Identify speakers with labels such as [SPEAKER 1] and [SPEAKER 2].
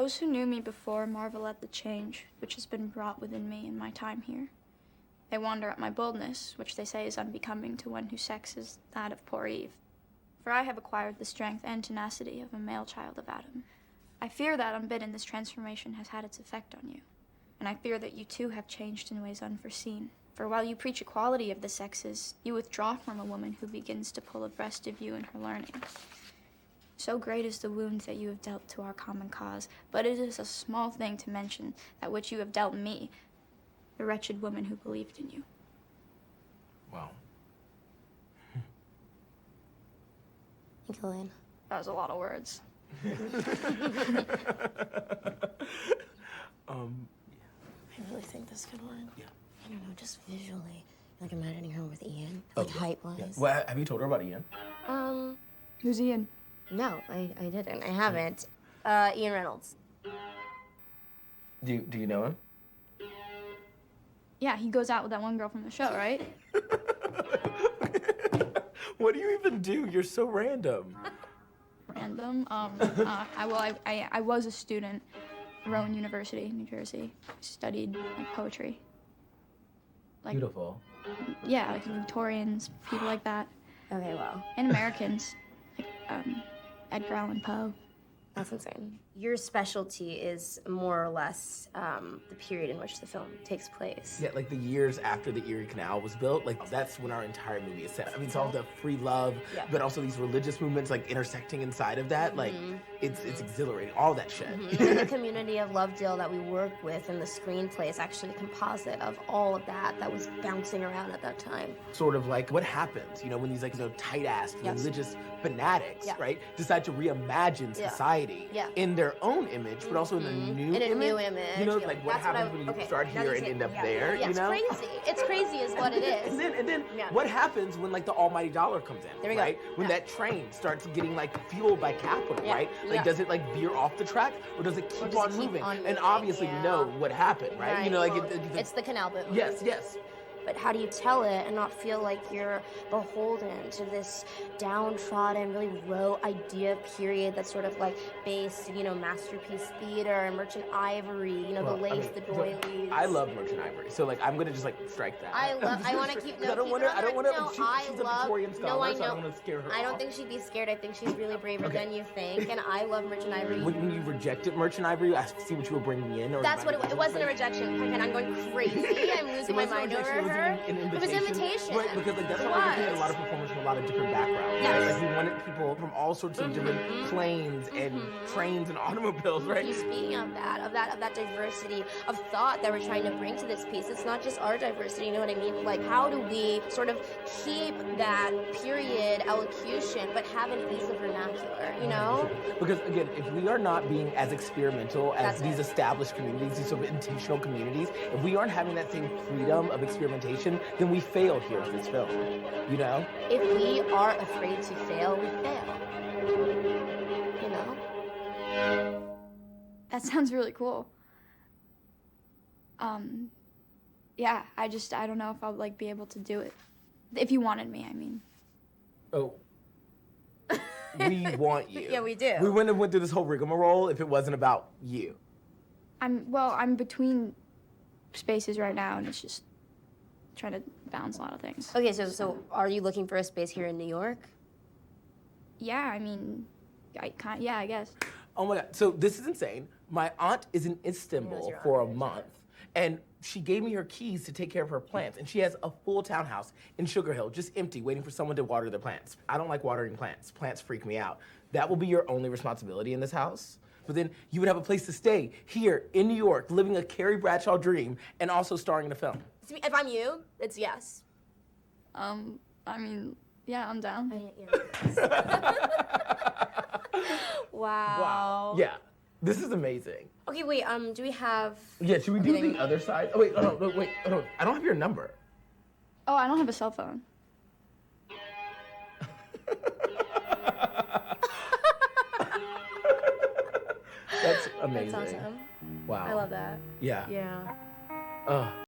[SPEAKER 1] Those who knew me before marvel at the change which has been brought within me in my time here. They wonder at my boldness, which they say is unbecoming to one whose sex is that of poor Eve. For I have acquired the strength and tenacity of a male child of Adam. I fear that unbidden this transformation has had its effect on you. And I fear that you too have changed in ways unforeseen. For while you preach equality of the sexes, you withdraw from a woman who begins to pull abreast of you in her learning. So great is the wound that you have dealt to our common cause, but it is a small thing to mention that which you have dealt me, the wretched woman who believed in you.
[SPEAKER 2] Wow.
[SPEAKER 3] Thank you, Elaine.
[SPEAKER 1] That was a lot of words.
[SPEAKER 3] I really think this could work.
[SPEAKER 2] Yeah.
[SPEAKER 3] I don't know, just visually. Like imagining her with Ian, like height-wise.
[SPEAKER 2] Yeah. Well, have you told her about Ian?
[SPEAKER 1] Who's Ian?
[SPEAKER 3] No, I didn't. I haven't. Ian Reynolds.
[SPEAKER 2] Do you know him?
[SPEAKER 1] Yeah, he goes out with that one girl from the show, right?
[SPEAKER 2] What do you even do? You're so random.
[SPEAKER 1] Random. I was a student at Rowan University, New Jersey. I studied poetry.
[SPEAKER 2] Beautiful.
[SPEAKER 1] Yeah, like Victorians, people like that.
[SPEAKER 3] Okay, well.
[SPEAKER 1] And Americans, like Edgar Allan Poe.
[SPEAKER 3] That's insane. Your specialty is more or less the period in which the film takes place.
[SPEAKER 2] Yeah, like the years after the Erie Canal was built, like that's when our entire movie is set. I mean, it's all the free love, but also these religious movements like intersecting inside of that. Like, it's exhilarating, all that shit.
[SPEAKER 3] And the community of Lovedale that we work with in the screenplay is actually a composite of all of that was bouncing around at that time.
[SPEAKER 2] Sort of like what happens, when these like tight-ass religious fanatics, right, decide to reimagine society in their own image, but also in a new image.
[SPEAKER 3] In a new image.
[SPEAKER 2] Like what happens when you start here and end up there,
[SPEAKER 3] It's crazy. It's crazy is what it is.
[SPEAKER 2] And then what happens when like the almighty dollar comes in,
[SPEAKER 3] There we
[SPEAKER 2] right?
[SPEAKER 3] go.
[SPEAKER 2] When that train starts getting like fueled by capital, right? Like does it like veer off the track or does it keep on moving? And obviously you know what happened, right? Like
[SPEAKER 3] it's the canal boat.
[SPEAKER 2] Yes.
[SPEAKER 3] But how do you tell it and not feel like you're beholden to this downtrodden, really low idea period that's sort of like based, Masterpiece Theater and Merchant Ivory, the lace, the doilies.
[SPEAKER 2] I love Merchant Ivory, so like I'm gonna just like strike that.
[SPEAKER 3] I want to keep.
[SPEAKER 2] I don't want to. She's a Victorian scholar, so I don't want to scare her.
[SPEAKER 3] I don't think she'd be scared. I think she's really braver than you think, and I love Merchant Ivory.
[SPEAKER 2] When you rejected Merchant Ivory, I see what you were bringing in. Or
[SPEAKER 3] that's what it wasn't a rejection. Again, I'm going crazy. I'm losing my mind over her. It was an invitation.
[SPEAKER 2] Right, because like that's why we're getting a lot of performers from a lot of different backgrounds.
[SPEAKER 3] Yes.
[SPEAKER 2] Right? Like we wanted people from all sorts of different planes and trains and automobiles, right?
[SPEAKER 3] Speaking of that diversity of thought that we're trying to bring to this piece, it's not just our diversity, you know what I mean? Like how do we sort of keep that period elocution but have an piece of vernacular,
[SPEAKER 2] Because again, if we are not being as experimental as these established communities, these sort of intentional communities, if we aren't having that same freedom of experimentation, then we fail here with this film,
[SPEAKER 3] If we are afraid to fail, we fail,
[SPEAKER 1] That sounds really cool. Yeah, I don't know if I'll like be able to do it. If you wanted me, I mean.
[SPEAKER 2] Oh. We want you.
[SPEAKER 3] Yeah, we do.
[SPEAKER 2] We wouldn't have went through this whole rigmarole if it wasn't about you.
[SPEAKER 1] I'm between spaces right now, and it's just trying to balance a lot of things.
[SPEAKER 3] Okay, so are you looking for a space here in New York?
[SPEAKER 1] Yeah, I mean, I guess.
[SPEAKER 2] Oh my God, so this is insane. My aunt is in Istanbul for a month, and she gave me her keys to take care of her plants, and she has a full townhouse in Sugar Hill, just empty, waiting for someone to water their plants. I don't like watering plants. Plants freak me out. That will be your only responsibility in this house. But then you would have a place to stay here in New York, living a Carrie Bradshaw dream, and also starring in a film.
[SPEAKER 3] If I'm you, it's yes.
[SPEAKER 1] I mean, yeah, I'm down.
[SPEAKER 3] Wow.
[SPEAKER 2] Yeah, this is amazing.
[SPEAKER 3] Okay, wait, do we have...
[SPEAKER 2] Yeah, should we do the other side? Oh, wait, wait, I don't have your number.
[SPEAKER 1] Oh, I don't have a cell phone.
[SPEAKER 2] That's amazing.
[SPEAKER 3] That's awesome.
[SPEAKER 2] Wow.
[SPEAKER 3] I love that.
[SPEAKER 2] Yeah.
[SPEAKER 3] Yeah.
[SPEAKER 2] Ugh.